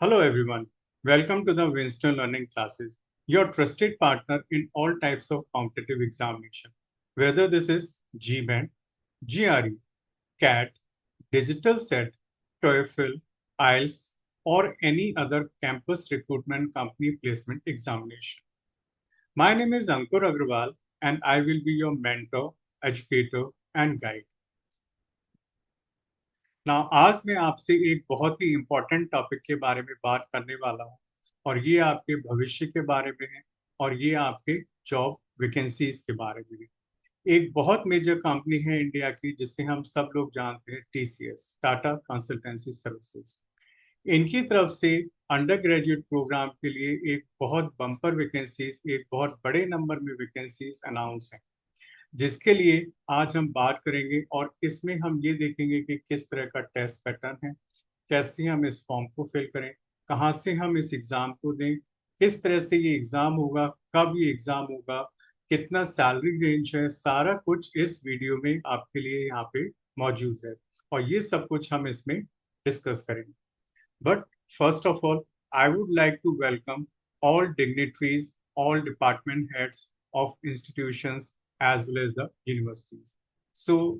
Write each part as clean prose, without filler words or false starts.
Hello everyone. Welcome to the Winston Learning Classes, your trusted partner in all types of competitive examination. Whether this is GMAT, GRE, CAT, Digital Set, TOEFL, IELTS, or any other campus recruitment company placement examination. My name is Ankur Agrawal and I will be your mentor, educator and guide. आज मैं आपसे एक बहुत ही important topic के बारे में बात करने वाला हूँ और ये आपके भविष्य के बारे में है और ये आपके जॉब वैकेंसीज के बारे में है। एक बहुत मेजर कंपनी है इंडिया की जिसे हम सब लोग जानते हैं, टीसीएस, टाटा कंसल्टेंसी सर्विसेज। इनकी तरफ से अंडर ग्रेजुएट प्रोग्राम के लिए एक बहुत बम्पर वैकेंसीज, एक बहुत बड़े नंबर में वैकेंसीज अनाउंस है, जिसके लिए आज हम बात करेंगे और इसमें हम ये देखेंगे कि किस तरह का टेस्ट पैटर्न है, कैसे हम इस फॉर्म को फिल करें, कहाँ से हम इस एग्ज़ाम को दें, किस तरह से ये एग्ज़ाम होगा, कब ये एग्ज़ाम होगा, कितना सैलरी रेंज है, सारा कुछ इस वीडियो में आपके लिए यहाँ पे मौजूद है और ये सब कुछ हम इसमें डिस्कस करेंगे। But first of all, I would like to welcome all dignitaries, all department heads of institutions as well as the universities. So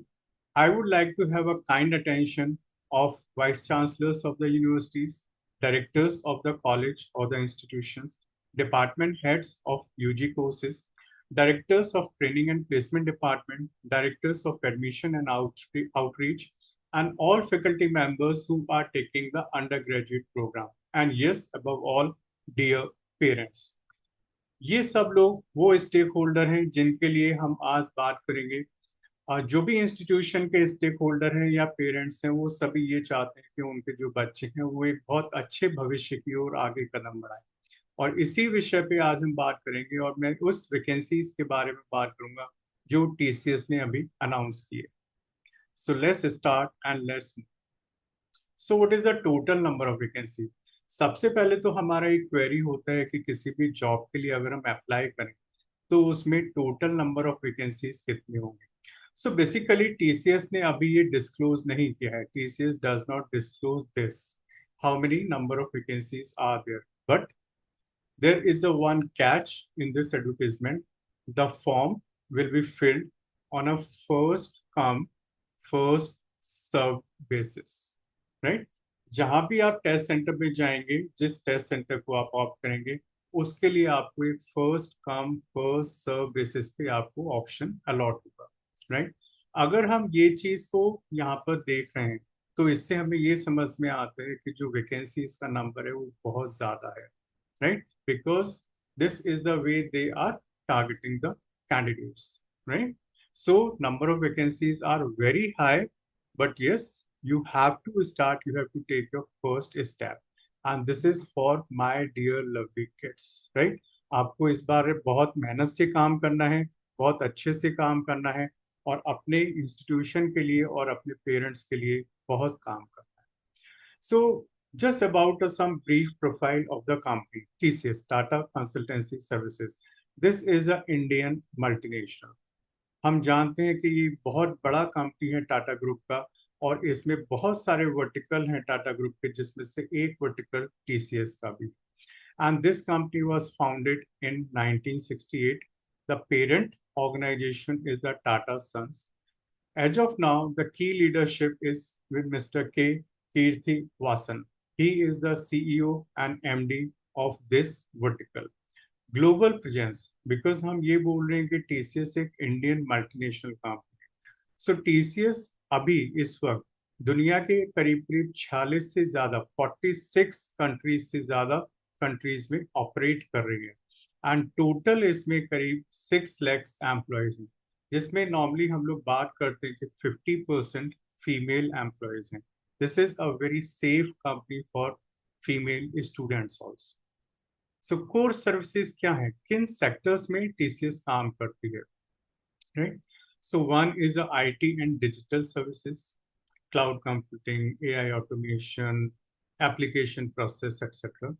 I would like to have a kind attention of vice chancellors of the universities, directors of the college or the institutions, department heads of UG courses, directors of training and placement department, directors of admission and outreach, and all faculty members who are taking the undergraduate program. And yes, above all, dear parents. ये सब लोग वो stake holder हैं जिनके लिए हम आज बात करेंगे। जो भी इंस्टीट्यूशन के स्टेक होल्डर हैं या पेरेंट्स हैं, वो सभी ये चाहते हैं कि उनके जो बच्चे हैं वो एक बहुत अच्छे भविष्य की ओर आगे कदम बढ़ाएं। और इसी विषय पे आज हम बात करेंगे और मैं उस वैकेंसीज के बारे में बात करूंगा जो टीसीएस ने अभी अनाउंस की है। So let's start and let's move. So what is the total number of vacancy? सबसे पहले तो हमारा एक क्वेरी होता है कि किसी भी जॉब के लिए अगर हम अप्लाई करें तो उसमें टोटल नंबर ऑफ वैकेंसीज कितनी होंगी। सो बेसिकली टीसीएस ने अभी ये डिस्क्लोज नहीं किया है। TCS does not disclose this how many number of vacancies are there, but there is a one catch in this advertisement. The form will be filled on a first come first serve basis, right. जहां भी आप test centre में जाएंगे, जिस test centre को आप opt करेंगे, उसके लिए आपको एक first come first serve basis पे आपको ऑप्शन अलॉट होगा, राइट। अगर हम ये चीज को यहाँ पर देख रहे हैं तो इससे हमें ये समझ में आता है कि जो वैकेंसीज का नंबर है वो बहुत ज्यादा है, right? Because this is the way they are targeting the candidates, right? So number of vacancies are very high, but yes, you have to start, you have to take your first step. And this is for my dear lovely kids, right? आपको इस बार बहुत मेहनत से काम करना है, बहुत अच्छे से काम करना है और अपने इंस्टीट्यूशन के लिए और अपने पेरेंट्स के लिए बहुत काम करना है। So, just about some brief profile of the company, TCS, Tata Consultancy Services. This is a Indian multinational. हम जानते हैं कि ये बहुत बड़ा कंपनी है टाटा ग्रुप का और इसमें बहुत सारे वर्टिकल हैं टाटा ग्रुप के, जिसमें से एक वर्टिकल टीसीएस का भी। And this company was founded in 1968. The parent organization is the Tata Sons. As of now, the key leadership is with Mr. K. Kirthi Vasan. He is the CEO and MD of this vertical. Global presence, because हम ये बोल रहे हैं कि TCS एक Indian multinational company है। सो TCS अभी इस वक्त दुनिया के करीब करीब 46 से ज्यादा 46 कंट्रीज से ज्यादा कंट्रीज में ऑपरेट कर रही है एंड टोटल इसमें करीब 6 लाख एम्प्लॉयज हैं, जिसमें नॉर्मली हम लोग बात करते हैं कि 50% फीमेल एम्प्लॉयज हैं। This is a very safe company for female students also. So core services क्या है, किन सेक्टर्स में टीसीएस काम करती है, right. So one is IT and digital services, cloud computing, AI automation, application process, etc.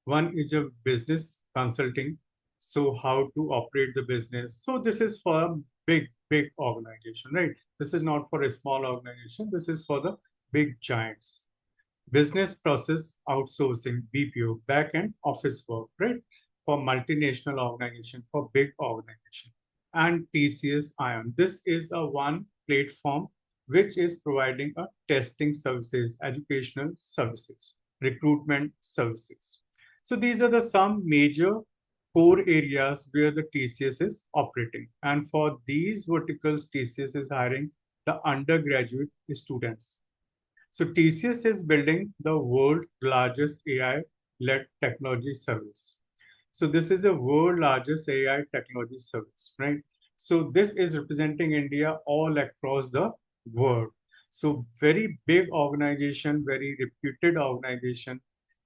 One is a business consulting, so how to operate the business. So this is for a big organization, right? This is not for a small organization. This is for the big giants. business process outsourcing, BPO, back end office work, right? For multinational organization, for big organization, and TCS Ion. This is a one platform which is providing a testing services, educational services, recruitment services. So these are the some major core areas where the TCS is operating. And for these verticals, TCS is hiring the undergraduate students. So TCS is building the world's largest AI-led technology service. So this is the world largest AI technology service, right? So this is representing India all across the world. So very big organization, very reputed organization.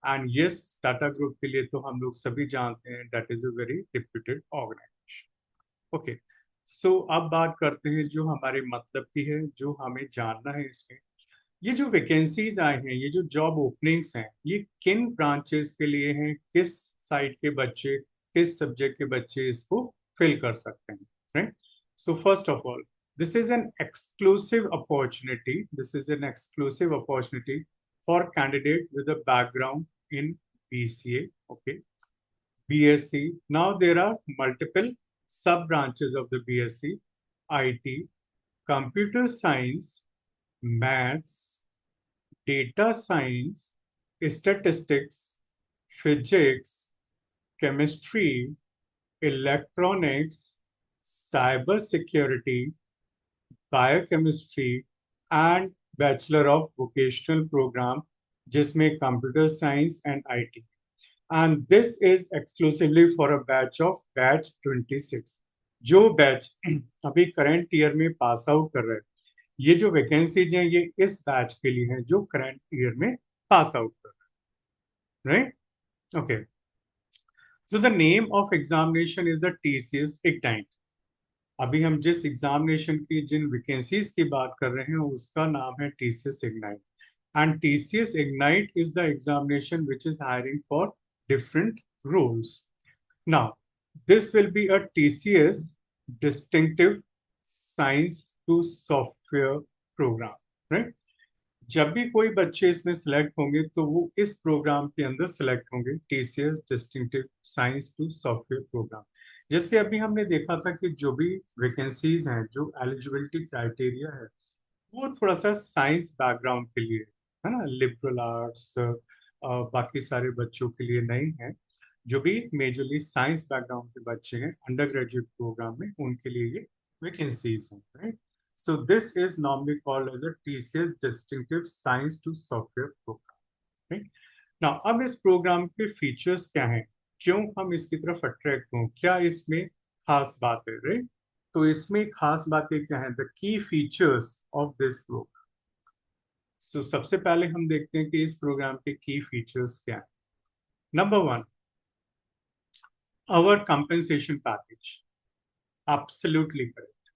And yes, Tata Group के लिए तो हम लोग सभी जानते हैं that is a very reputed organization. Okay. So अब बात करते हैं जो हमारे मतलब की है, जो हमें जानना है इसमें। ये जो वैकेंसीज आए हैं, ये जो जॉब ओपनिंग्स हैं, ये किन ब्रांचेस के लिए हैं, किस साइट के बच्चे, किस सब्जेक्ट के बच्चे इसको फिल कर सकते हैं, right? So first of all, this is an exclusive opportunity, this is an exclusive opportunity for candidate with a background in BCA, okay, BSc. Now there are multiple sub branches of the BSc: IT, computer science, maths, data science, statistics, physics, chemistry, electronics, cyber security, biochemistry, and Bachelor of Vocational Program, जिसमें Computer Science and IT. And this is exclusively for a batch of batch 26. जो batch अभी current year में pass out कर रहे हैं, ये जो vacancies हैं ये इस बैच के लिए हैं जो करंट ईयर में पास आउट कर रहे हैं, right? Okay, so the name of examination is the TCS ignite. अभी हम जिस एग्जामिनेशन की जिन वैकेंसीज की बात कर रहे हैं उसका नाम है TCS ignite. And TCS Ignite is the examination which is hiring for different roles. Now, this will be a TCS distinctive science to software program, right? जब भी कोई बच्चे इसमें सिलेक्ट होंगे तो वो इस प्रोग्राम के अंदर सिलेक्ट होंगे, TCS distinctive science to software program. जैसे अभी हमने देखा था कि जो भी वैकेंसीज हैं, जो एलिजिबिलिटी क्राइटेरिया है, वो थोड़ा सा साइंस बैकग्राउंड के लिए है ना, लिबरल आर्ट्स, बाकी सारे बच्चों के लिए नहीं है. जो भी मेजरली साइंस बैकग्राउंड के बच्चे हैं अंडर ग्रेजुएट प्रोग्राम में, उनके लिए ये वैकेंसीज हैं, right? So this is normally called as a TCS distinctive science to software program, right? Now अब इस प्रोग्राम के फीचर्स क्या हैं, क्यों हम इसकी तरफ अट्रैक्ट हों, क्या इसमें खास बात है, राइट? तो इसमें खास बातें क्या है, the key features of this program. So सबसे पहले हम देखते हैं कि इस प्रोग्राम के की फीचर्स क्या है. Number one, our compensation package. Absolutely correct.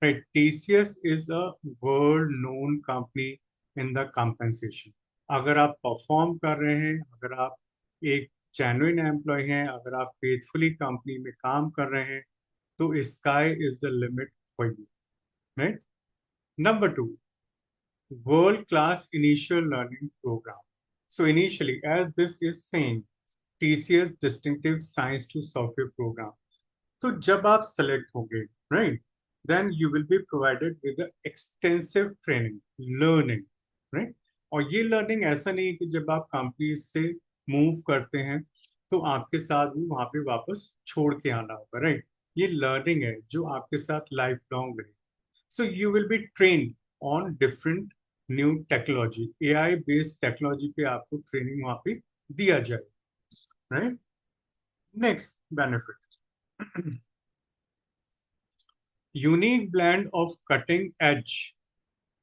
Right. TCS is a world-known company in the compensation. अगर आप परफॉर्म कर रहे हैं, अगर आप एक जेन्युइन एम्प्लॉय हैं, अगर आप फेथफुली कंपनी में काम कर रहे हैं, तो sky is the limit for you, right? Number two, world class initial learning program. So initially, as this is saying, TCS distinctive science to software program. तो जब आप सेलेक्ट होंगे, right, then you will be provided with extensive training, learning, right? और ये learning ऐसा नहीं है कि जब आप कंपनी से मूव करते हैं तो आपके साथ वो वहां पे वापस छोड़ के आना होगा, राइट? ये लर्निंग है जो आपके साथ लाइफ लॉन्ग रहेगी. So you will be trained on different new technology, AI based technology पे आपको ट्रेनिंग वहां पे दिया जाए, right? Next benefit, unique blend of cutting edge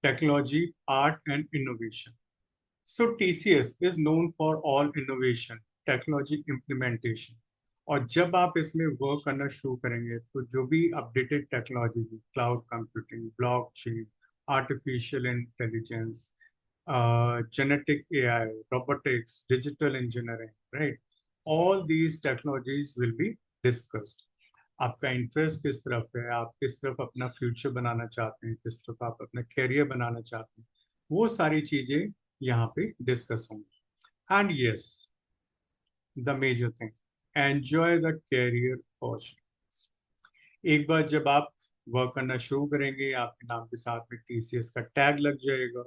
technology, art and innovation. So TCS is known for all innovation, technology implementation. और जब आप इसमें वर्क करना शुरू करेंगे तो जो भी updated technology, cloud computing, blockchain, artificial intelligence, genetic AI, robotics, digital engineering, right? All these technologies will be discussed. आपका इंटरेस्ट किस तरफ है, आप किस तरफ अपना फ्यूचर बनाना चाहते हैं, किस तरफ आप अपना कैरियर बनाना चाहते हैं, वो सारी चीजें यहाँ पे डिस्कस होंगे। And yes, the major thing, enjoy the career opportunities. एक बार जब आप वर्क करना शुरू करेंगे, आपके नाम के साथ में टीसीएस का टैग लग जाएगा,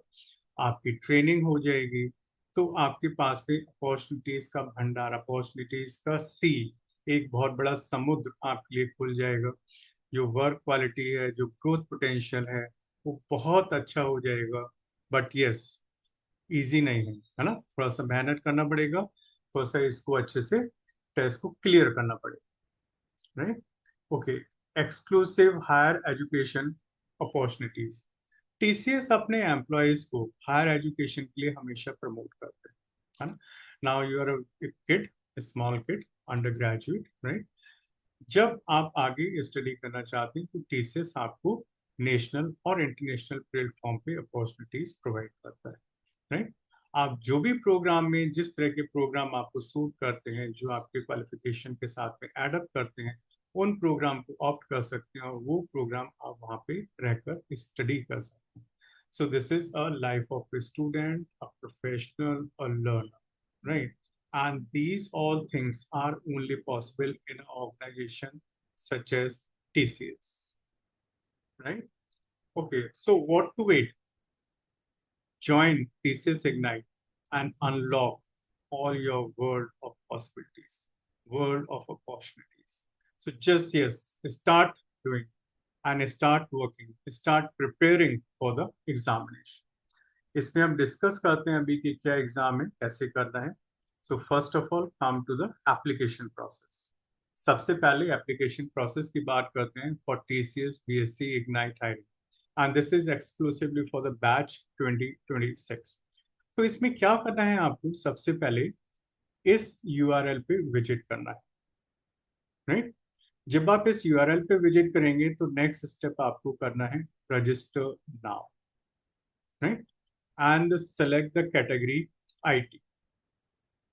आपकी ट्रेनिंग हो जाएगी, तो आपके पास में अपॉर्चुनिटीज का भंडार, अपॉर्चुनिटीज का सी, एक बहुत बड़ा समुद्र आपके लिए खुल जाएगा। जो वर्क क्वालिटी है, जो ग्रोथ पोटेंशियल है, वो बहुत अच्छा हो जाएगा। बट यस, इजी नहीं है ना, थोड़ा सा मेहनत करना पड़ेगा, थोड़ा सा इसको अच्छे से टेस्ट को क्लियर करना पड़ेगा, right. Okay, exclusive higher education opportunities. TCS अपने एम्प्लॉयज को हायर एजुकेशन के लिए हमेशा प्रमोट करते हैं, है ना। Now you are kid, small kid, undergraduate, right. जब आप आगे स्टडी करना चाहते हैं तो टीसीएस आपको नेशनल और इंटरनेशनल प्लेटफॉर्म पे अपॉर्चुनिटीज प्रोवाइड करता है, राइट। आप जो भी प्रोग्राम में, जिस तरह के प्रोग्राम आपको सूट करते हैं, जो आपके क्वालिफिकेशन के साथ में एडअप करते हैं, उन प्रोग्राम को ऑप्ट कर सकते हैं और वो प्रोग्राम आप वहाँ पे रहकर स्टडी कर सकते हैं। So this is a life of a student, a professional, a learner, right? And these all things are only possible in an organization such as TCS, right? Okay, so what to wait? Join TCS Ignite and unlock all your world of possibilities, world of opportunities. So just yes, start doing and start working, start preparing for the examination. इसमें हम discuss करते हैं अभी कि क्या exam है, कैसे करना है। So first of all come to the application process. सबसे पहले एप्लीकेशन प्रोसेस की बात करते हैं for TCS BSc ignite hiring, and this is exclusively for the batch 2026। तो इसमें क्या करना है आपको, सबसे पहले इस यूआरएल पे विजिट करना है, राइट। जब आप इस यूआरएल पे विजिट करेंगे तो नेक्स्ट स्टेप आपको करना है register now, right, and select the category IT.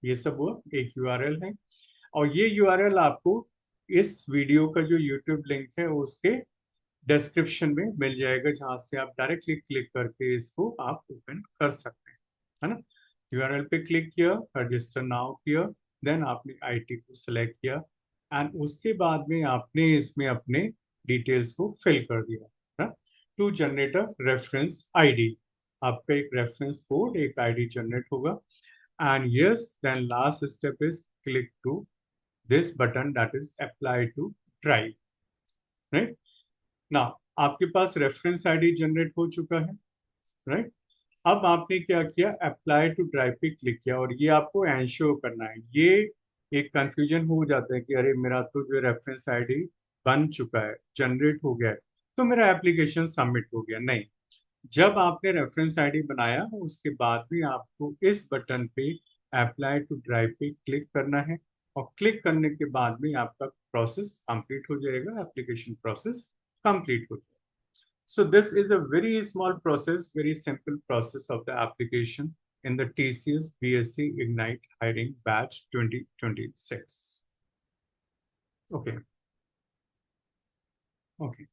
ये सब वो एक यूआरएल है, और ये यूआरएल आपको इस वीडियो का जो यूट्यूब लिंक है उसके डिस्क्रिप्शन में मिल जाएगा, जहां से आप डायरेक्टली क्लिक करके इसको आप ओपन कर सकते हैं, है ना। यूआरएल पे क्लिक किया, रजिस्टर नाउ किया, देन आपने आईटी को सिलेक्ट किया, एंड उसके बाद में आपने इसमें अपने डिटेल्स को फिल कर दिया, to generate a reference ID. आपका एक रेफरेंस कोड, एक आईडी जनरेट होगा, and yes, then last step is click to this button that is apply to drive, right now। आपके पास रेफरेंस आईडी जनरेट हो चुका है, राइट। अब आपने क्या किया, अप्लाई टू ड्राइव पे क्लिक किया, और ये आपको एंश्योर करना है। ये एक कंफ्यूजन हो जाता है कि अरे मेरा तो जो रेफरेंस आईडी बन चुका है, जनरेट हो गया है, तो मेरा एप्लीकेशन सबमिट हो गया। नहीं, जब आपने रेफरेंस आईडी बनाया उसके बाद भी आपको इस बटन पे अप्लाई टू ड्राइव पे क्लिक करना है, और क्लिक करने के बाद में आपका प्रोसेस कंप्लीट हो जाएगा, एप्लीकेशन प्रोसेस कंप्लीट हो जाएगा। So this is a very small process, very simple process of the application in the TCS B.Sc Ignite Hiring Batch 2026. Okay, okay.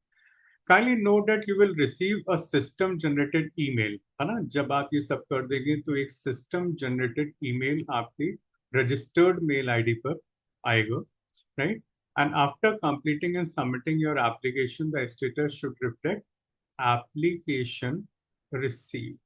Kindly note that you will receive a system generated email, है ना। जब आप ये सब कर देंगे तो एक सिस्टम जनरेटेड ईमेल आपकी रजिस्टर्ड मेल आईडी पर आएगा, right? And after completing and submitting your application, the status should reflect application received।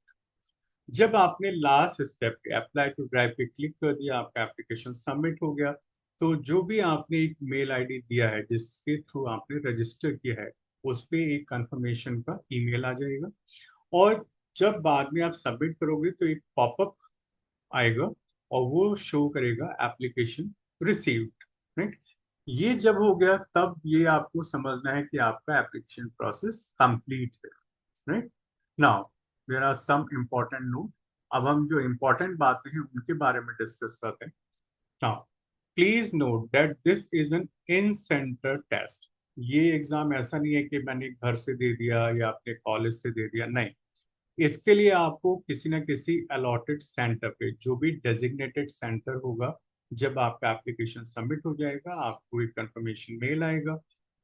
जब आपने लास्ट स्टेप पे अप्लाई टू ड्राइव पे क्लिक कर दिया, आपका एप्लीकेशन सबमिट हो गया, तो जो भी आपने एक मेल आईडी दिया है जिसके थ्रू आपने रजिस्टर किया है, उस पे एक कंफर्मेशन का ईमेल आ जाएगा, और जब बाद में आप सबमिट करोगे तो एक पॉपअप आएगा और वो शो करेगा एप्लीकेशन रिसीव्ड, राइट। ये जब हो गया तब ये आपको समझना है कि आपका एप्लीकेशन प्रोसेस कंप्लीट है, right. Now there are some important note. अब हम जो इम्पोर्टेंट बातें हैं उनके बारे में डिस्कस करते हैं। Now please note that this is an in centre test. ये एग्जाम ऐसा नहीं है कि मैंने घर से दे दिया या अपने कॉलेज से दे दिया, नहीं। इसके लिए आपको किसी न किसी अलॉटेड सेंटर पे, जो भी डेजिग्नेटेड सेंटर होगा, जब आपका एप्लीकेशन सबमिट हो जाएगा आपको एक कंफर्मेशन मेल आएगा,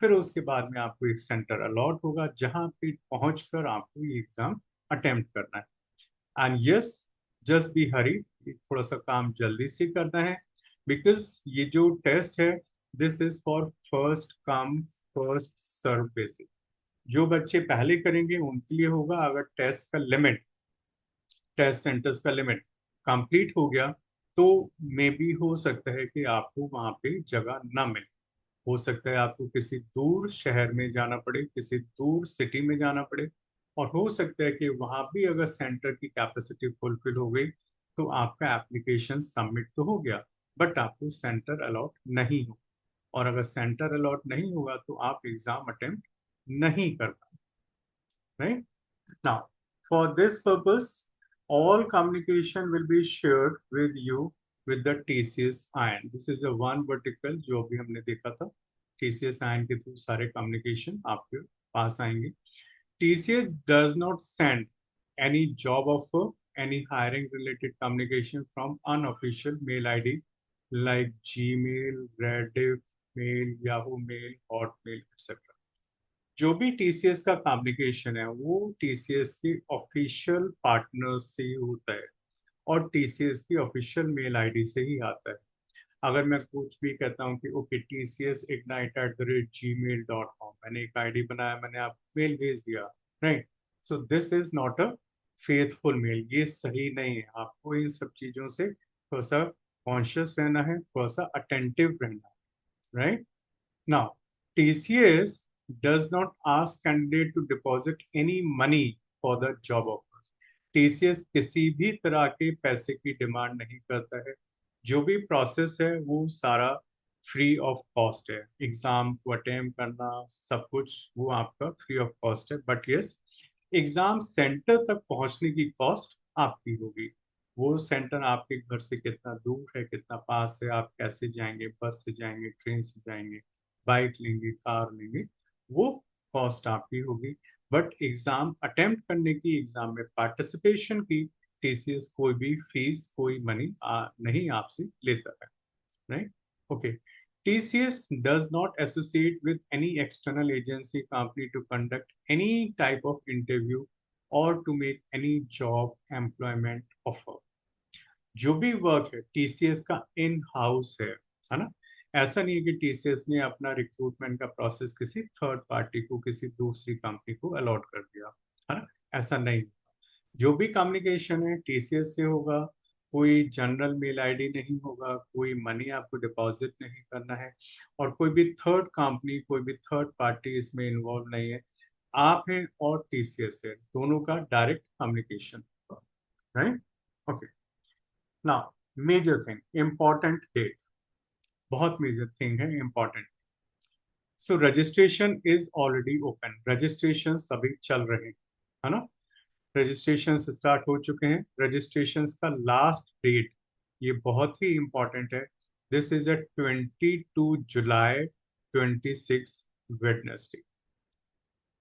फिर उसके बाद में आपको एक सेंटर अलॉट होगा जहां पे पहुंचकर आपको ये एग्जाम अटेम्प्ट करना है। एंड यस, जस्ट बी हरी, थोड़ा सा काम जल्दी से करना है, बिकॉज ये जो टेस्ट है this is for first come first serve basis. जो बच्चे पहले करेंगे उनके लिए होगा। अगर टेस्ट सेंटर्स का लिमिट कंप्लीट हो गया तो मे बी हो सकता है कि आपको वहां पे जगह ना मिले। हो सकता है आपको किसी दूर शहर में जाना पड़े, किसी दूर सिटी में जाना पड़े, और हो सकता है कि वहां भी अगर सेंटर की कैपेसिटी फुलफिल हो गई तो आपका एप्लीकेशन सबमिट तो हो गया, बट आपको सेंटर अलॉट नहीं हो। और अगर सेंटर अलॉट नहीं होगा तो आप एग्जाम अटेम्प्ट नहीं कर पाए, right. Now, for this purpose, all communication will be shared with you with the TCS ion. This is a one vertical जो अभी हमने देखा था। TCS ion के थ्रू सारे communication आपके पास आएंगे। TCS does not send any job offer, any hiring related communication from unofficial mail ID like Gmail, Rediff mail, Yahoo mail, Hotmail, etc. जो भी टीसीएस का कम्युनिकेशन है वो टीसीएस के ऑफिशियल पार्टनर्स से ही होता है और टीसीएस की ऑफिशियल मेल आईडी से ही आता है। अगर मैं कुछ भी कहता हूँ कि ओके TCSignite@gmail.com, मैंने एक आईडी बनाया, मैंने आपको मेल भेज दिया, right. So this is not a faithful mail, ये सही नहीं है। आपको इन सब चीजों से थोड़ा सा कॉन्शियस रहना है, थोड़ा सा अटेंटिव रहना है, right. Now, TCS does not ask candidate to deposit any money for the job offers. TCS किसी भी तरह के पैसे की डिमांड नहीं करता है। जो भी प्रोसेस है वो सारा फ्री ऑफ कॉस्ट है। एग्जाम को अटेम्प्ट करना सब कुछ वो आपका फ्री ऑफ कॉस्ट है, बट यस एग्जाम सेंटर तक पहुंचने की कॉस्ट आपकी होगी। वो सेंटर आपके घर से कितना दूर है, कितना पास है, आप कैसे जाएंगे, बस से जाएंगे, ट्रेन से जाएंगे, बाइक लेंगे, कार लेंगे, वो कॉस्ट आपकी होगी। बट एग्जाम अटेम्प्ट करने की, एग्जाम में पार्टिसिपेशन की टीसीएस कोई भी फीस, कोई मनी नहीं आपसे लेता है, right. Okay, TCS does not associate with any external agency company to conduct any type of interview or to make any job employment offer. जो भी वर्क है टीसीएस का इन हाउस है ना। ऐसा नहीं है कि टीसीएस ने अपना रिक्रूटमेंट का प्रोसेस किसी थर्ड पार्टी को, किसी दूसरी कंपनी को अलॉट कर दिया, है ना। ऐसा नहीं, जो भी कम्युनिकेशन है टीसीएस से होगा। कोई जनरल मेल आईडी नहीं होगा, कोई मनी आपको डिपॉजिट नहीं करना है, और कोई भी थर्ड कंपनी, कोई भी थर्ड पार्टी इसमें इन्वॉल्व नहीं है। आप हैं और टीसीएस है, दोनों का direct communication, right. Okay, now major thing, important date, बहुत मेजर थिंग है, important. So registration is already open, registration सभी चल रहे हैं, है ना। रजिस्ट्रेशन स्टार्ट हो चुके हैं। रजिस्ट्रेशन का लास्ट डेट, ये बहुत ही इंपॉर्टेंट है, this is a 22 July 26 Wednesday,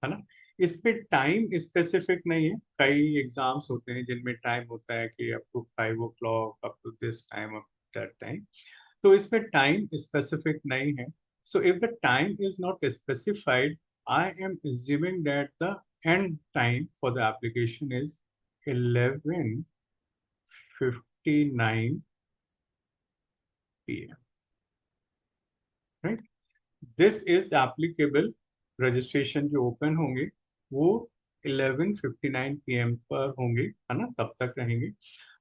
है ना। इस पे टाइम स्पेसिफिक नहीं है। कई एग्जाम्स होते हैं जिनमें टाइम होता है कि up to 5 o'clock, up to this time, up that time. तो इसमें टाइम स्पेसिफिक नहीं है। So if the time is not specified, I am assuming that the end time for the application is 11:59 p.m. right? This is applicable, registration जो open होंगे वो 11:59 PM पर होंगे, है ना, तब तक रहेंगे।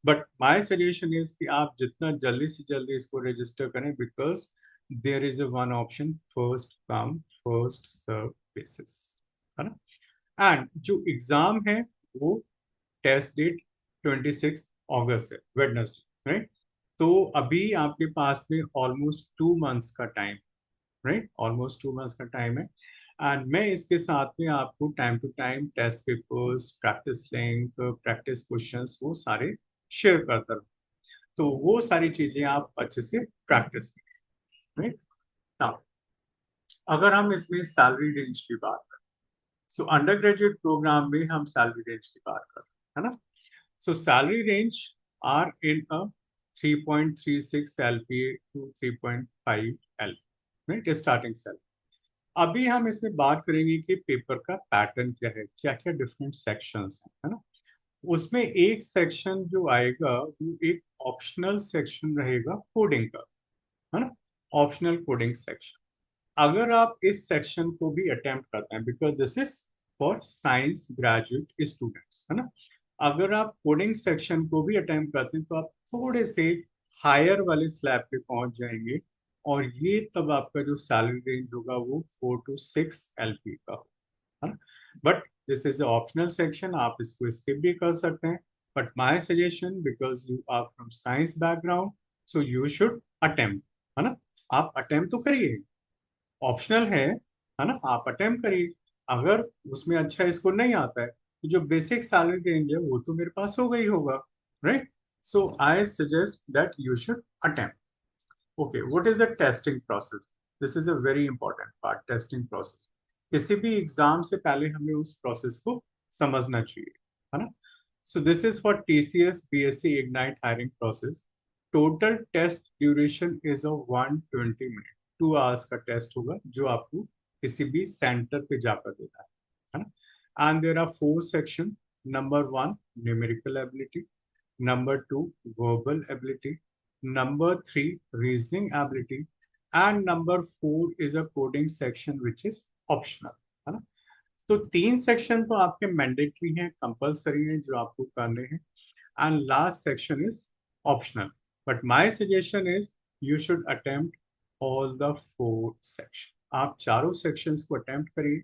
बट माय सजेशन इज कि आप जितना जल्दी से जल्दी इसको रजिस्टर करें, because there is a one option, first come first serve basis, है ना। एंड जो एग्जाम है वो टेस्ट डेट 26 अगस्त है, वेडनेसडे, राइट। तो अभी आपके पास में ऑलमोस्ट 2 मंथ्स का टाइम, राइट, ऑलमोस्ट 2 मंथ्स का टाइम है। एंड मैं इसके साथ में आपको time to time test papers, practice link, practice questions वो सारे शेयर करता रहूँ। तो वो सारी चीजें आप अच्छे से प्रैक्टिस करें, राइट। नाउ अगर हम इसमें सैलरी रेंज की बात करें, सो अंडर ग्रेजुएट प्रोग्राम में हम सैलरी रेंज की बात कर रहे हैं, है ना। So salary range are in a 3.36 LPA to 3.5 L, right, starting salary. अभी हम इसमें बात करेंगे कि पेपर का पैटर्न क्या है, क्या क्या डिफरेंट सेक्शंस हैं, है ना। उसमें एक सेक्शन जो आएगा वो एक ऑप्शनल सेक्शन रहेगा कोडिंग का, है ना, ऑप्शनल कोडिंग सेक्शन। अगर आप इस सेक्शन को भी अटेम्प्ट करते हैं, because this is for science graduate students, है ना, अगर आप कोडिंग सेक्शन को भी अटेम्प्ट करते हैं तो आप थोड़े से हायर वाले स्लैब पे पहुंच जाएंगे, और ये तब आपका जो सैलरी रेंज होगा वो 4 to 6 LP का होगा, है ना। But this is optional section, आप इसको स्किप भी कर सकते हैं। But my suggestion, because you are from science background, so you should attempt, है ना। आप अटेम्प्ट तो करिए, ऑप्शनल है ना, आप अटेम्प्ट करिए। अगर उसमें अच्छा स्कोर नहीं आता है तो जो बेसिक सैलरी रेंज है वो तो मेरे पास होगा ही होगा, right. So I suggest that you should attempt. Okay, what is the testing process? This is a very important part, testing process. किसी भी एग्जाम से पहले हमें उस प्रोसेस को समझना चाहिए, है ना। So this is for TCS B.Sc Ignite hiring process. Total test duration is of 120 minutes. 2 hours का टेस्ट होगा जो आपको किसी भी सेंटर पे जाकर देना है ना। And there are 4 section. Number 1 numerical ability, number 2 verbal ability, number 3 reasoning ability, and number 4 is a coding section which is optional, है ना। तो 3 सेक्शन तो आपके मैंडेटरी हैं, कंपलसरी हैं, जो आपको करने हैं, and last section is optional. But my suggestion is you should attempt all the 4 section. आप चारों सेक्शंस को अटेम्प्ट करिए,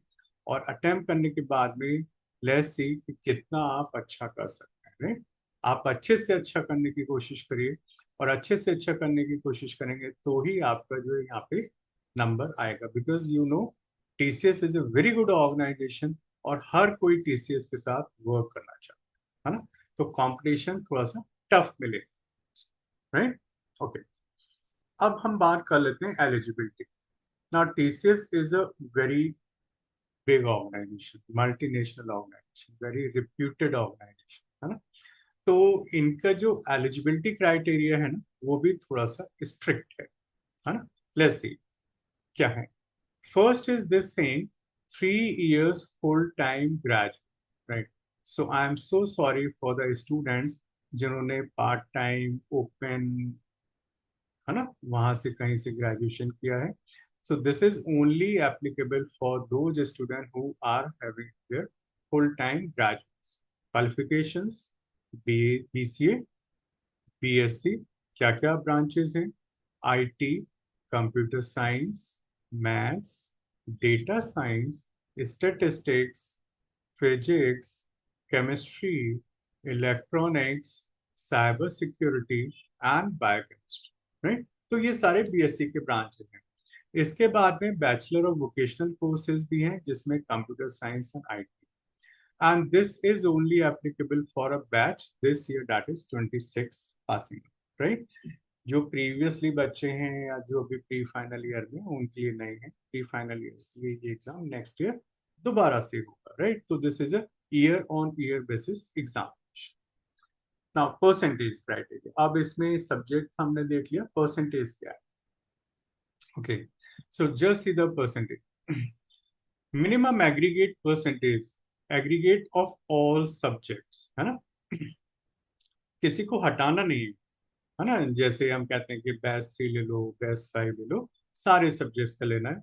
और अटेम्प्ट करने के बाद में लेट्स सी कि कितना आप अच्छा कर सकते हैं, राइट। आप अच्छे से अच्छा करने की कोशिश करिए, और अच्छे से अच्छा करने की कोशिश करेंगे तो ही आपका जो है यहाँ पे नंबर आएगा, because you know TCS is a very good organisation, और हर कोई टीसीएस के साथ वर्क करना चाहता है ना। तो कंपटीशन थोड़ा सा टफ मिले, राइट। ओके, अब हम बात कर लेते हैं eligibility. Now TCS is a very big organisation, multinational organisation, very reputed organisation, है ना। तो इनका जो एलिजिबिलिटी क्राइटेरिया है ना वो भी थोड़ा सा स्ट्रिक्ट है ना। लेट्स सी क्या है। First is this saying 3 years full-time graduate, right? So I am so sorry for the students जिन्होंने पार्ट टाइम ओपन, है ना, वहां से कहीं से ग्रेजुएशन किया है। So this is only applicable for those students who are having their full-time graduates. Qualifications: BCA, BSc, क्या क्या ब्रांचेस हैं? IT, computer science, maths, data science, statistics, physics, chemistry, electronics, cyber security and biochemistry, right. तो ये सारे BSc के branches हैं। इसके बाद में बैचलर ऑफ वोकेशनल कोर्सेज भी हैं जिसमें computer science and IT, and this is only applicable for a batch this year, that is 26 passing, right? जो प्रीवियसली बच्चे हैं या जो अभी प्री फाइनल ईयर में, उनके लिए नहीं है। प्री फाइनल ईयर के लिए ये एग्जाम नेक्स्ट ईयर दोबारा से होगा, राइट। तो this is a year on year basis examination. Now percentage criteria, अब इसमें सब्जेक्ट हमने देख लिया, परसेंटेज क्या है। Okay, so just see the percentage. Minimum aggregate percentage, aggregate of all subjects, है ना, किसी को हटाना नहीं है ना। जैसे हम कहते हैं कि बेस्ट 3 ले लो, बेस्ट 5 ले लो, सारे सब्जेक्ट्स का लेना है,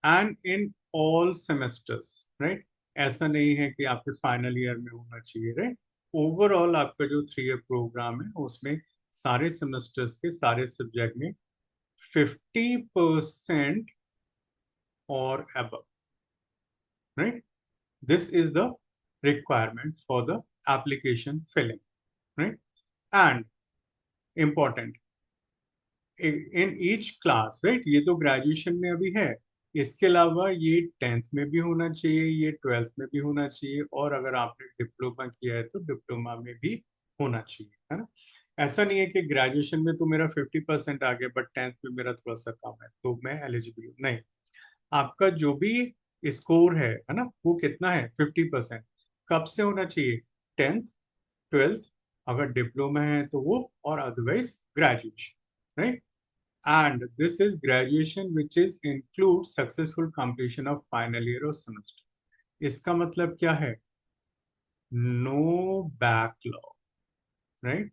and in all semesters, right. ऐसा नहीं है कि आपके फाइनल ईयर में होना चाहिए, राइट। ओवरऑल आपका जो 3 ईयर प्रोग्राम है उसमें सारे सेमेस्टर्स के सारे सब्जेक्ट में 50% और above, right? This is the requirement for the application filling, right? And important, in each class, right? ये तो ग्रेजुएशन में अभी है, इसके अलावा ये 10th में भी होना चाहिए, ये 12th में भी होना चाहिए, और अगर आपने डिप्लोमा किया है तो डिप्लोमा में भी होना चाहिए, है ना। ऐसा नहीं है कि ग्रेजुएशन में तो मेरा 50% आ गया बट 10th में मेरा थोड़ा सा कम है तो मैं एलिजिबल हूँ, नहीं। आपका जो भी स्कोर है ना, वो कितना है? 50%। कब से होना चाहिए? 10th, 12th, अगर डिप्लोमा है तो वो, और otherwise graduation, right. And this is graduation which is include successful completion of final year और सेमेस्टर। इसका मतलब क्या है? No backlog, right.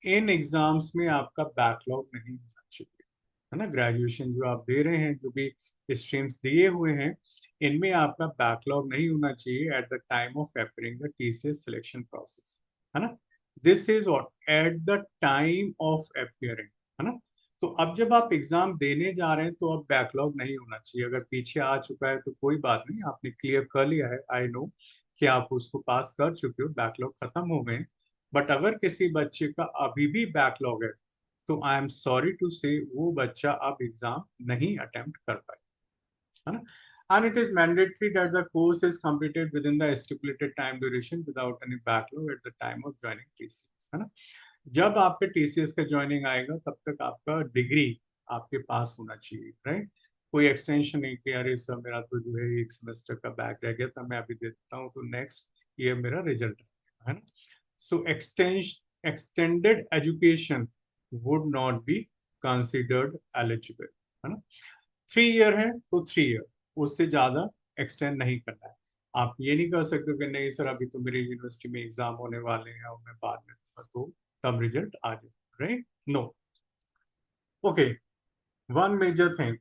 इन एग्जाम्स में आपका बैकलॉग नहीं होना चाहिए, है ना। ग्रेजुएशन जो आप दे रहे हैं, जो भी स्ट्रीम्स दिए हुए हैं, इनमें आपका बैकलॉग नहीं होना चाहिए at the time of appearing the TCS selection process, है ना। This is what at the time of appearing, है ना। तो अब जब आप एग्जाम देने जा रहे हैं तो अब बैकलॉग नहीं होना चाहिए। अगर पीछे आ चुका है तो कोई बात नहीं, आपने क्लियर कर लिया है, आई नो कि आप उसको पास कर चुके हो, बैकलॉग खत्म हो गए। बट अगर किसी बच्चे का अभी भी बैकलॉग है तो आई एम सॉरी टू से वो बच्चा अब एग्जाम नहीं अटेम्प्ट कर पाए, है ना। And it is mandatory that the course is completed within the stipulated time duration without any backlog at the time of joining TCS, है ना। जब आपके टीसीएस का ज्वाइनिंग आएगा तब तक आपका डिग्री आपके पास होना चाहिए, राइट। कोई एक्सटेंशन नहीं कि अरे सर मेरा तो जो है एक सेमेस्टर का बैक रह गया था, मैं अभी देता हूँ तो नेक्स्ट ईयर मेरा रिजल्ट है ना। So extended education would not be considered eligible, है ना। 3 ईयर है तो 3 ईयर, उससे ज्यादा एक्सटेंड नहीं करना है। आप ये नहीं कर सकते कि नहीं सर अभी तो मेरे यूनिवर्सिटी में एग्जाम होने वाले हैं और मैं बाद में दूंगा, तो तब रिजल्ट आ जाए, right. No. Okay, one major thing,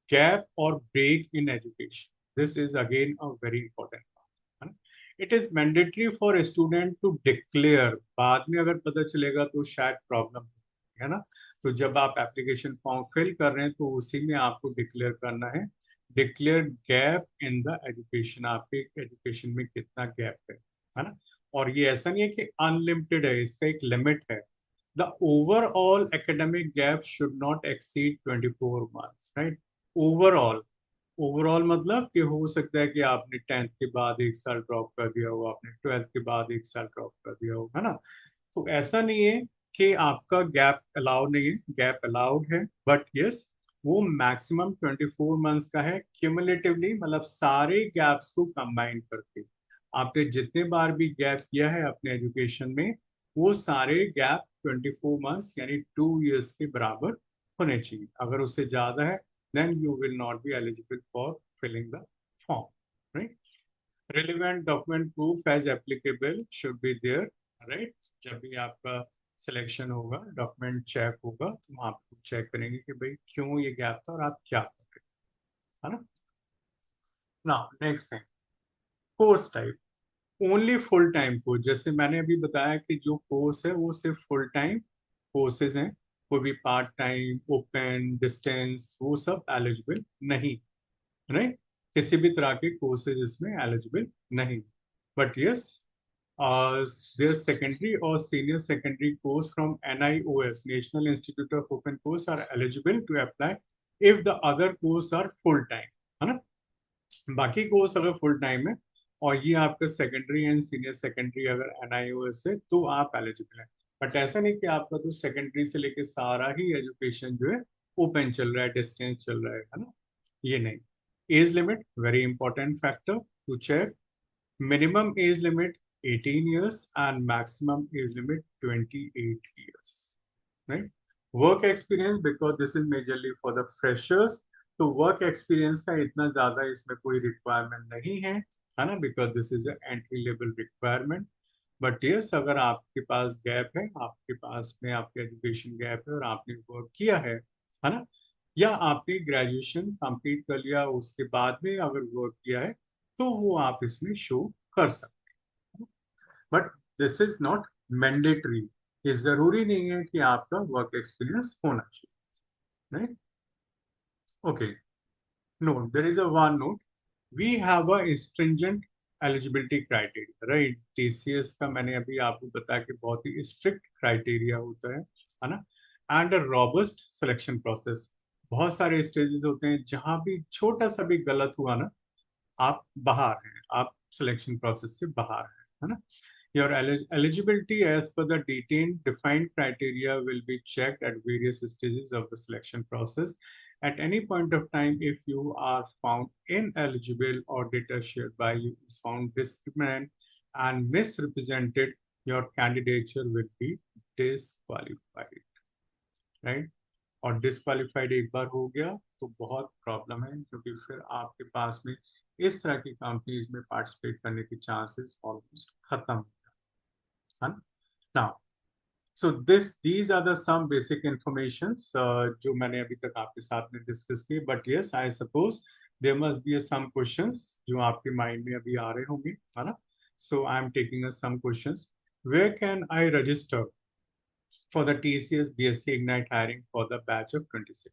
gap or break in education. This is again a very important part. It is mandatory for a student to declare. बाद में अगर पता चलेगा तो शायद प्रॉब्लम है ना। तो जब आप एप्लीकेशन फॉर्म फिल कर रहे हैं तो उसी में आपको डिक्लेयर करना है, declare gap in the education, आपके एजुकेशन में कितना गैप है ना। और ये ऐसा नहीं है कि अनलिमिटेड है, इसका एक लिमिट है। The overall academic gap should not exceed 24 months, right? Overall, overall मतलब कि हो सकता है कि आपने 10th के बाद एक साल ड्रॉप कर दिया हो, आपने 12th के बाद एक साल ड्रॉप कर दिया हो, है ना। तो ऐसा नहीं है कि आपका गैप अलाउड नहीं है, गैप अलाउड है, बट यस वो मैक्सिमम 24 मंथ्स का है, क्यूमुलेटिवली मतलब सारे गैप्स को कंबाइन करके। आपने जितने बार भी गैप किया है अपने एजुकेशन में, वो सारे गैप 24 मंथ्स यानी 2 ईयर्स के बराबर होने चाहिए। अगर उससे ज्यादा है then you will not be eligible for filling the form, right? Relevant document proof as applicable should be there, right? जब भी आपका सिलेक्शन होगा, डॉक्यूमेंट चेक होगा, तो वहाँ आपको चेक करेंगे कि भाई क्यों ये गैप था और आप क्या कर रहे हैं, है ना। Now next thing, course type. Only full time course, जैसे मैंने अभी बताया कि जो कोर्स है वो सिर्फ फुल टाइम कोर्सेज हैं, कोई भी पार्ट टाइम, ओपन, डिस्टेंस, वो सब एलिजिबल नहीं, राइट। किसी भी तरह के कोर्सेज इसमें एलिजिबल नहीं। बट यस, देयर सेकेंडरी और senior secondary course from NIOS, National Institute of Open course, are eligible to apply if the other course are full time, है ना। बाकी कोर्स अगर फुल टाइम है और ये आपका सेकेंडरी एंड सीनियर सेकेंडरी अगर NIOS है तो आप एलिजिबल हैं। बट ऐसा नहीं कि आपका तो सेकेंडरी से लेके सारा ही एजुकेशन जो है ओपन चल रहा है, डिस्टेंस चल रहा है ना, ये नहीं। Age limit very important factor to check, minimum age limit 18 years and maximum age limit 28 years, right? Work experience, because this is majorly for the freshers, तो वर्क एक्सपीरियंस का इतना ज्यादा इसमें कोई रिक्वायरमेंट नहीं है ना, because this is entry level requirement. But yes, अगर आपके पास गैप है, आपके पास में आपके एजुकेशन गैप है और आपने वर्क किया है ना, या आपने ग्रेजुएशन कंप्लीट कर लिया उसके बाद में अगर वर्क किया है, तो वो आप इसमें शो कर सकते हैं। But this is not mandatory, ये जरूरी नहीं है कि आपका वर्क एक्सपीरियंस होना चाहिए, right. Okay, no, there is a one note, we have a stringent eligibility criteria, right. TCS का मैंने अभी आपको बताया कि बहुत ही स्ट्रिक्ट क्राइटेरिया होता है ना। And a robust selection process, बहुत सारे स्टेजेस होते हैं जहां भी छोटा सा भी गलत हुआ ना, आप बाहर हैं, आप सिलेक्शन प्रोसेस से बाहर हैं, है ना। Your eligibility as per the detailed defined criteria will be checked at various stages of the selection process. At any point of time, if you are found ineligible or data shared by you is found discriminant and misrepresented, your candidature will be disqualified, right? और disqualified एक बार हो गया तो बहुत problem है, क्योंकि फिर आपके पास में इस तरह की कंपनीज में पार्टिसिपेट करने के चांसेस ऑलमोस्ट खत्म। है ना। Now so these are the some basic informations जो मैंने अभी तक आपके साथ में डिस्कस की, but yes I suppose there must be some questions जो आपके माइंड में अभी आ रहे होंगे, है ना। So I am taking some questions, where can I register for the TCS B.Sc Ignite hiring for the batch of 26.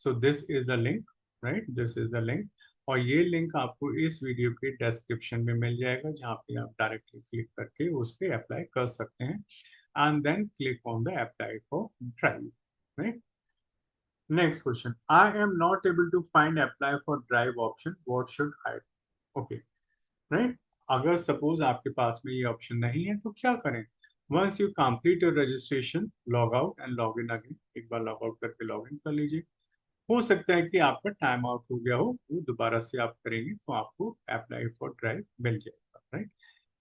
So this is the link, right? This is the link. और ये link आपको इस video के description में मिल जाएगा, जहाँ पे आप डायरेक्टली क्लिक करके उस पर अप्लाई कर सकते हैं, and then click on the apply for drive, right. Next question, I am not able to find apply for drive option, what should I, okay, right. अगर सपोज आपके पास में ये ऑप्शन नहीं है तो क्या करें? Once you complete your registration, log out and log in again, एक बार लॉग आउट करके लॉग इन कर लीजिए। हो सकता है कि आपका टाइम आउट हो गया हो, वो दोबारा से आप करेंगे तो आपको अप्लाई फॉर ड्राइव मिल जाएगा, right.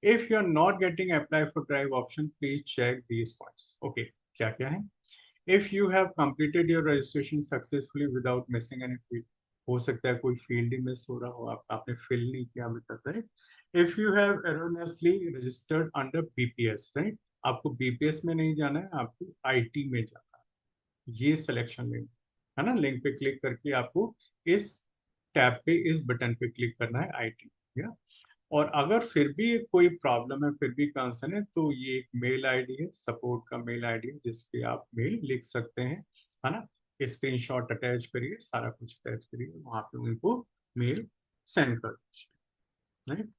If you are not getting apply for drive option, please check these points, okay. क्या क्या है? If you have completed your registration successfully without missing any field, हो सकता है कोई फील्ड ही मिस हो रहा हो, आपने फिल नहीं किया अभी तक, right. If you have erroneously registered under BPS, right, आपको बीपीएस में नहीं जाना है, आपको आईटी में जाना है, ये सिलेक्शन लिंक है ना। लिंक पे क्लिक करके आपको इस टैब पे, इस बटन पे क्लिक करना है, आईटी, या। और अगर फिर भी कोई प्रॉब्लम है, फिर भी कंसर्न है, तो ये एक मेल आईडी है, सपोर्ट का मेल आईडी है, जिसपे आप मेल लिख सकते हैं, है ना। स्क्रीनशॉट अटैच करिए, सारा कुछ अटैच करिए, वहां पे उनको मेल सेंड कर दीजिए, right.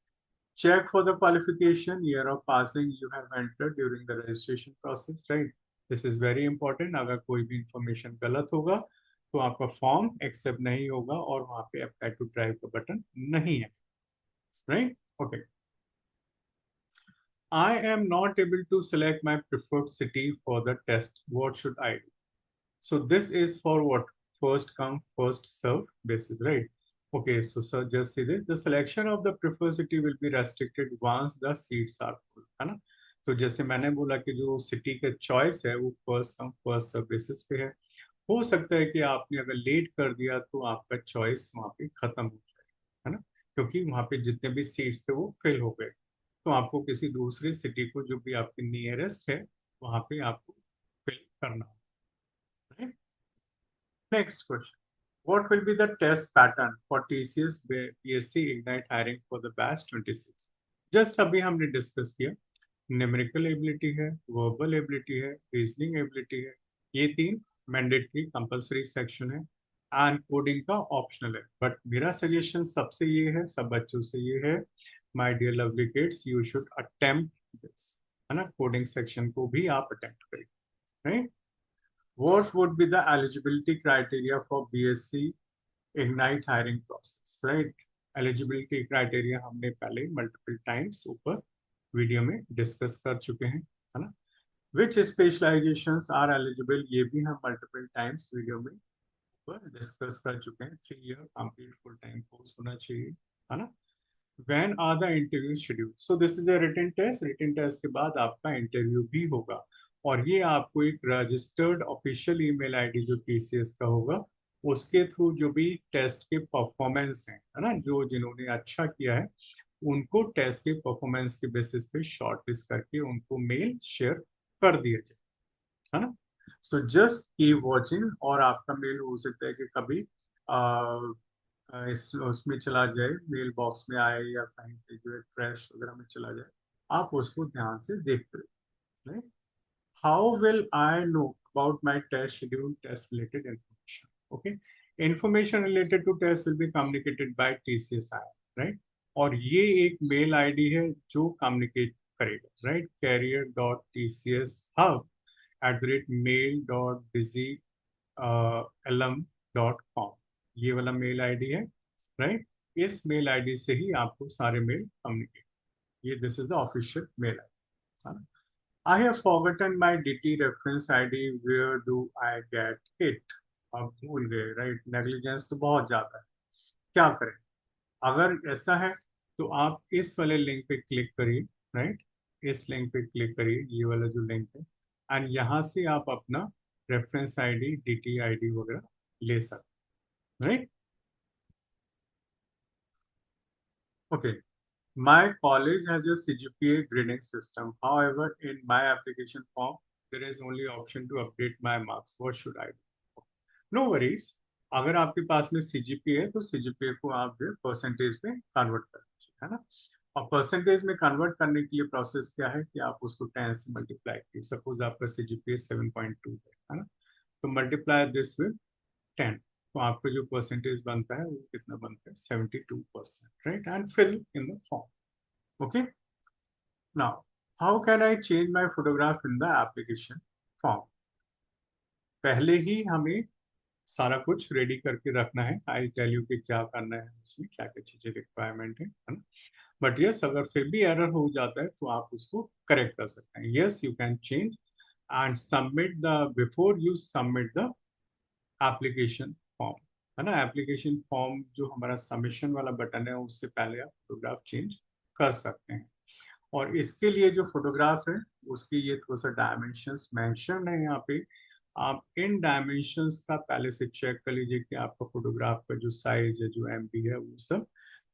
Check for the qualification, year of passing you have entered during the registration process, right. This is very important. अगर कोई भी इंफॉर्मेशन गलत होगा तो आपका फॉर्म एक्सेप्ट नहीं होगा और वहां पे अप्लाई टू ड्राइव का बटन नहीं है, right, okay. I am not able to select my preferred city for the test. What should I do? So this is for what? First come, first serve basis, right? Okay, so sir, just see this. The selection of the preferred city will be restricted once the seats are full, है ना? तो जैसे मैंने बोला कि जो city का choice है वो first come first serve basis पे है। हो सकता है कि आपने अगर लेट कर दिया तो आपका चॉइस वहाँ पे खत्म हो जाए, है ना, क्योंकि वहाँ पे जितने भी सीट्स थे वो फिल हो गए। तो आपको किसी दूसरी सिटी को जो भी आपके नियरेस्ट है वहां पे आपको फिल करना है। Next question, what will be the test pattern for TCS B.Sc Ignite hiring for the batch 26? Just अभी हमने डिस्कस किया, न्यूमेरिकल एबिलिटी है, वर्बल एबिलिटी है, रीजनिंग एबिलिटी है, ये तीन मैंडेटरी कंपलसरी सेक्शन है, एंड कोडिंग का ऑप्शनल है। बट मेरा सजेशन सबसे ये है, सब बच्चों से ये है, my dear lovely kids, you should attempt this, है ना, कोडिंग सेक्शन को भी आप अटेम्प्ट करें, right. What would be the eligibility criteria for BSc ignite hiring process, right. Eligibility criteria हमने पहले मल्टीपल टाइम्स ऊपर वीडियो में डिस्कस कर चुके हैं, है ना। विच स्पेशलाइजेशंस आर एलिजिबल, ये भी हम मल्टीपल टाइम्स वीडियो में ऊपर डिस्कस कर चुके हैं। 3 year complete full time course होना चाहिए, है ना। When are the interviews scheduled? So this is a written test. Written test के बाद आपका इंटरव्यू भी होगा, और ये आपको एक रजिस्टर्ड ऑफिशियल ईमेल आईडी जो टीसीएस का होगा उसके थ्रू जो भी टेस्ट के परफॉर्मेंस हैं, है ना, जो जिन्होंने अच्छा किया है उनको टेस्ट के परफॉर्मेंस के बेसिस पे शॉर्ट लिस्ट करके उनको मेल शेयर कर दिया जाए, है ना। सो जस्ट कीप वॉचिंग, और आपका मेल हो सकता है कि कभी इस उसमें चला जाए, मेल बॉक्स में आए या कहीं पे जो है ट्रैश वगैरह में चला जाए, आप उसको ध्यान से देखते रहिए। How will I know about my test schedule, test related information, okay. Information related to test will be communicated by TCS I, right. और ये एक मेल आईडी है जो कम्युनिकेट करेगा, राइट, career.tcs@mail.busy lm.com, ये वाला मेल आईडी है, right. इस मेल आईडी से ही आपको सारे मेल कम्युनिकेट, ये this is the official mail ID. I have forgotten my DT reference ID, where do I get it? आप भूल गए, राइट, नेग्लिजेंस तो बहुत ज्यादा है, क्या करें? अगर ऐसा है तो आप इस वाले लिंक पे क्लिक करिए, राइट, इस लिंक पे क्लिक करिए, ये वाला जो लिंक है, एंड यहाँ से आप अपना रेफरेंस आईडी, डीटी आईडी वगैरह ले सकते, right, okay. My college has a CGPA grading system. However, in my application form, there is only option to update my marks. What should I do? No worries. अगर आपके पास में CGPA है तो CGPA को आप जो परसेंटेज में कन्वर्ट कर दीजिए, है ना। और परसेंटेज में कन्वर्ट करने के लिए प्रोसेस क्या है कि आप उसको 10 से मल्टीप्लाई कीजिए। सपोज आपका CGPA 7.2 है ना, तो मल्टीप्लाई दिस विद 10, तो आपका जो परसेंटेज बनता है वो कितना बनता है, 72%, right. And fill in the form. Okay, now how can I change my photograph in the application form. पहले ही हमें सारा कुछ रेडी करके रखना है। आई टेल यू कि क्या करना है, उसमें क्या क्या चीजें रिक्वायरमेंट है ना। बट यस, अगर फिर भी एरर हो जाता है तो आप उसको करेक्ट कर सकते हैं। Yes, you can change and submit the, before you submit the application form, है ना। एप्लीकेशन फॉर्म जो हमारा सबमिशन वाला बटन है उससे पहले आप फोटोग्राफ चेंज कर सकते हैं। और इसके लिए जो फोटोग्राफ है उसकी ये थोड़ा सा डायमेंशंस मेंशन है यहाँ पे। आप इन डायमेंशंस का पहले से चेक कर लीजिए कि आपका फोटोग्राफ का जो साइज है, जो एमबी है, वो सब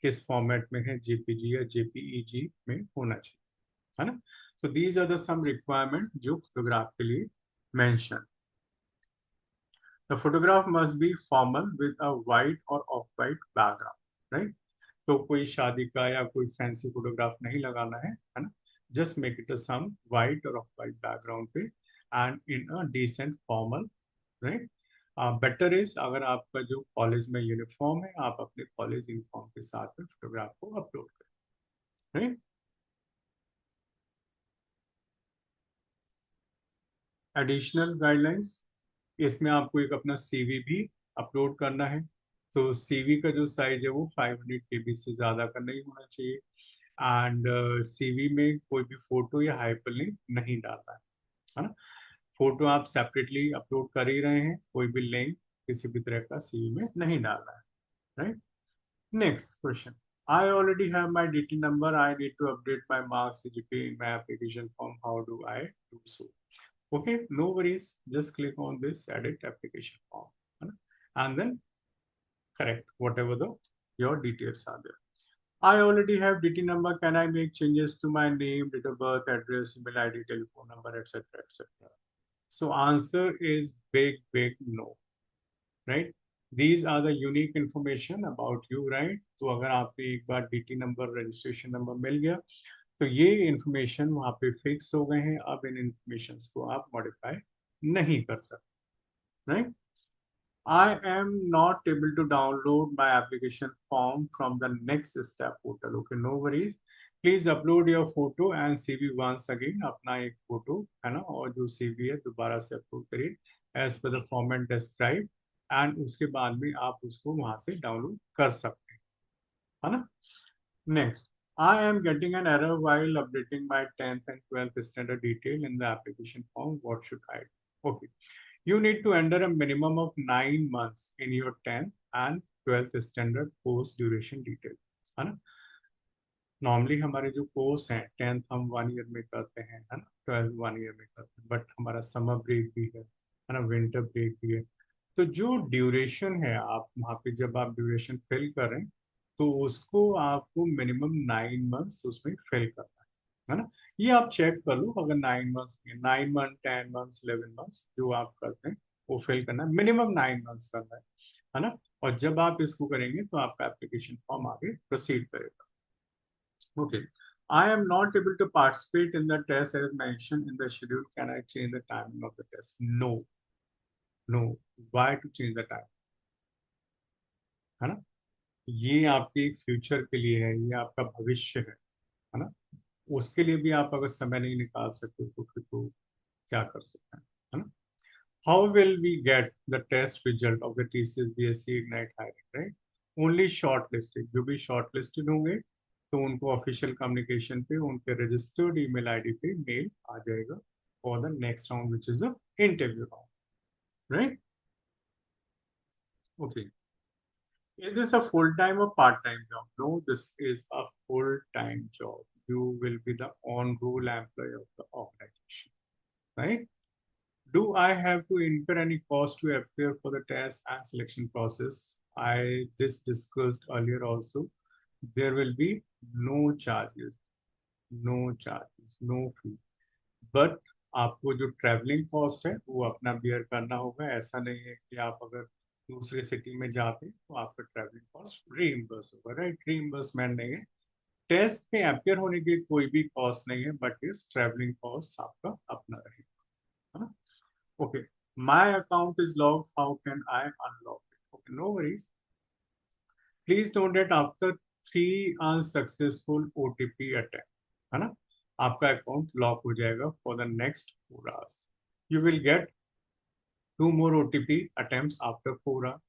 किस फॉर्मेट में है, जेपीजी या जेपीईजी में होना चाहिए, है ना। So these are the some requirement जो फोटोग्राफ के लिए mention. The photograph must be formal with a white or off white background, right. तो कोई शादी का या कोई फैंसी फोटोग्राफ नहीं लगाना है ना। Just make it a some white or off white background पे and in a decent formal, right. Better is अगर आपका जो कॉलेज में यूनिफॉर्म है, आप अपने कॉलेज यूनिफॉर्म के साथ में फोटोग्राफ को अपलोड करें, राइट। एडिशनल गाइडलाइंस, इसमें आपको एक अपना सीवी भी अपलोड करना है। तो सीवी का जो साइज है वो 500 केबी से ज़्यादा का नहीं होना चाहिए। एंड सीवी में कोई भी फोटो या हाइपरलिंक नहीं डालना है ना। फोटो आप सेपरेटली अपलोड कर ही रहे हैं, कोई भी लिंक किसी भी तरह का सीवी में नहीं डालना है, right. Next question, I already have my DT number. I need to update my marks CGPA in my application form. How do I do so? Okay, no worries. Just click on this edit application form, है ना? And then correct whatever the your details are there. I already have DT number. Can I make changes to my name, date of birth, address, email ID, telephone number, etc., etc.? So answer is big no, right? These are the unique information about you, right? तो अगर आपको एक बार DT number, registration number मिल गया तो ये information वहाँ पे fix हो गए हैं। अब इन इंफॉर्मेशन को आप मॉडिफाई नहीं कर सकते, right. I am not able to download my application form from the next step portal. Okay, no worries. Please upload your photo and CV once again. अपना एक फोटो है ना, और जो CV है दोबारा से अपलोड करिए as per the format described, and उसके बाद में आप उसको वहां से डाउनलोड कर सकते हैं, है ना। Next, I am getting an error while updating my 10th and 12th standard detail in the application form. What should I do? Okay, you need to enter a minimum of 9 months in your 10th and 12th standard course duration detail, है ना। Normally हमारे जो course हैं, 10th हम 1 year में करते हैं, है ना, 12th 1 ईयर में करते हैं, बट हमारा समर ब्रेक भी है ना, विंटर ब्रेक भी है। तो जो ड्यूरेशन है, आप वहाँ पे जब आप ड्यूरेशन फिल करें तो उसको आपको मिनिमम 9 मंथ्स उसमें फिल करना है ना। ये आप चेक कर लो, अगर 9 मंथ्स, 9 मंथ, 10 मंथ्स, 11 मंथ्स जो आप करते हैं वो फिल करना है, मिनिमम 9 मंथ्स करना है ना। और जब आप इसको करेंगे तो आपका एप्लीकेशन फॉर्म आगे प्रोसीड करेगा। Okay. I am not able to participate in the test as mentioned in the schedule. Can I change the timing of the test? No. No. Why to change the time? है ना। ये आपके future के लिए है, ये आपका भविष्य है ना। उसके लिए भी आप अगर समय नहीं निकाल सकते तो फिर तो क्या कर सकते हैं, है ना। How will we get the test result of the TCS B.Sc Ignite Hiring, right? Only shortlisted, जो भी shortlisted होंगे तो उनको ऑफिशियल कम्युनिकेशन पे उनके रजिस्टर्ड ईमेल आईडी पे मेल आ जाएगा for the next round which is the interview round, right. Okay, is this a full time और part time job? No, this is a full time job. You will be the on roll employee of the organization, right? Do I have to incur any cost to appear for the test and selection process? I this discussed earlier also. there will be no charges, no charges, no fee. But आपको जो travelling cost है वो अपना beer करना होगा। ऐसा नहीं है कि आप अगर दूसरे सिटी में जाते हैं तो आपका ट्रैवलिंग कॉस्ट रीइम्बर्स होगा, राइट? रीइम्बर्समेंट नहीं है। टेस्ट में अपियर होने की कोई भी कॉस्ट नहीं है, बट इस ट्रैवलिंग कॉस्ट आपका अपना रहेगा, है ना? Okay, my account is log, how can I unlock it? Okay, no worries. Please note that after 3 unsuccessful OTP attempt, है ना, आपका अकाउंट लॉक हो जाएगा for the next 4 hours. You will get 2 more OTP attempt after 4 hour,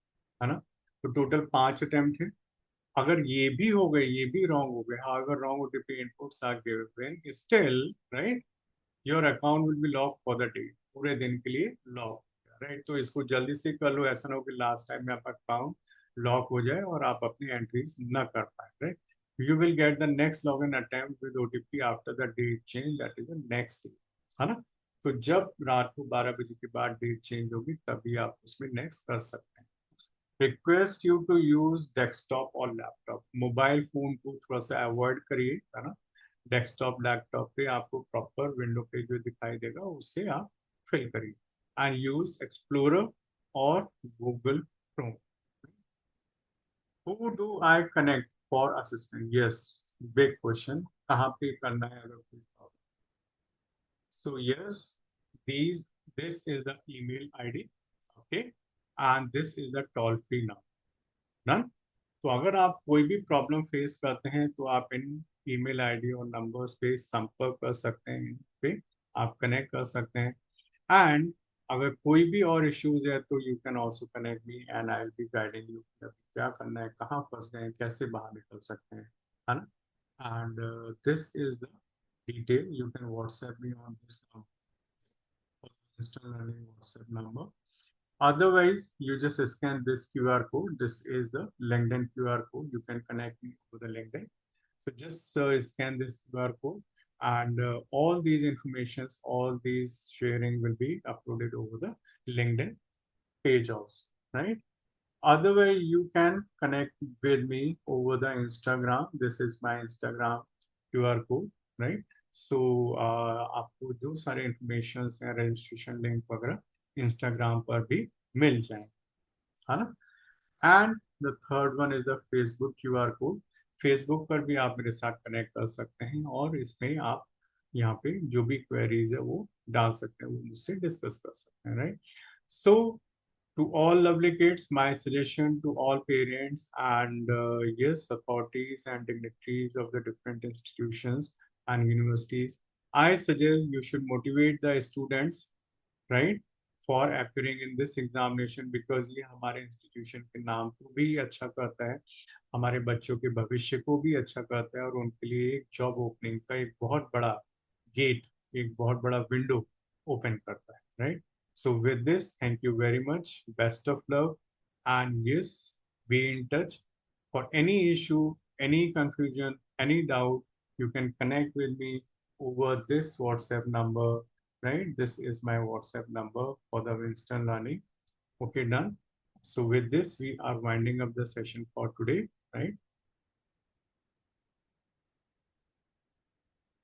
है ना? तो total 5 attempt है। अगर ये भी हो गए, ये भी रॉन्ग हो गए, अगर wrong OTP inputs are given, still right, your account will be lock for the day, पूरे दिन के लिए लॉक, राइट? तो इसको जल्दी से कर लो, ऐसा ना हो कि लास्ट टाइम में आपका अकाउंट लॉक हो जाए और आप अपनी एंट्रीज ना कर पाए, right? You will get the next log in attempt with OTP after the date change, that is the next day, है ना? तो जब रात को 12 बजे के बाद डेट चेंज होगी तभी आप उसमें नेक्स्ट कर सकते हैं। Request you to use desktop or laptop, mobile phone को थोड़ा सा अवॉइड करिए, है ना? डेस्कटॉप लैपटॉप पे आपको प्रॉपर विंडो पे जो दिखाई देगा उससे आप फिल करिए, एंड यूज एक्सप्लोरर और Google Chrome. Who do I connect for assistant? Yes, big question, कहाँ पे करना है अगर कोई problem? So yes, these this is the email ID, okay, and this is the toll free number, done? तो अगर आप कोई भी प्रॉब्लम फेस करते हैं तो आप इन ईमेल आईडी और नंबर्स पे संपर्क कर सकते हैं, इन पे आप कनेक्ट कर सकते हैं। एंड अगर कोई भी और इश्यूज है तो you can also connect me and I will be guiding you, क्या करना है, कहाँ फंस गए हैं, कैसे बाहर निकल सकते हैं, है ना? And this is the detail, you can WhatsApp me on this learning WhatsApp number. Otherwise, you just scan this QR code. This is the LinkedIn QR code. You can connect me to the LinkedIn. So just scan this QR code, and all these informations, all these sharing will be uploaded over the LinkedIn page also, right? Otherwise, you can connect with me over the Instagram. This is my Instagram QR code, right? So आपको जो सारे information हैं, registration link वगैरह Instagram पर भी मिल जाएंगे, है ना? And the third one is the Facebook QR code. Facebook पर भी आप मेरे साथ कनेक्ट कर सकते हैं और इसमें आप यहाँ पे जो भी क्वेरीज है वो डाल सकते हैं, वो मुझसे डिस्कस कर सकते हैं, right? So to all lovely kids, my suggestion to all parents and yes, authorities and dignitaries of the different institutions and universities, I suggest you should motivate the students, right, for appearing in this examination, because ये हमारे institution के नाम को भी अच्छा करता है, हमारे बच्चों के भविष्य को भी अच्छा करता है, और उनके लिए एक जॉब ओपनिंग का एक बहुत बड़ा गेट, एक बहुत बड़ा विंडो ओपन करता है, right? So with this, thank you very much, best of love, and yes, be in touch for any issue, any confusion, any doubt, you can connect with me over this WhatsApp number, right? This is my WhatsApp number for the Winston learning. Okay, done. So with this, we are winding up the session for today, right?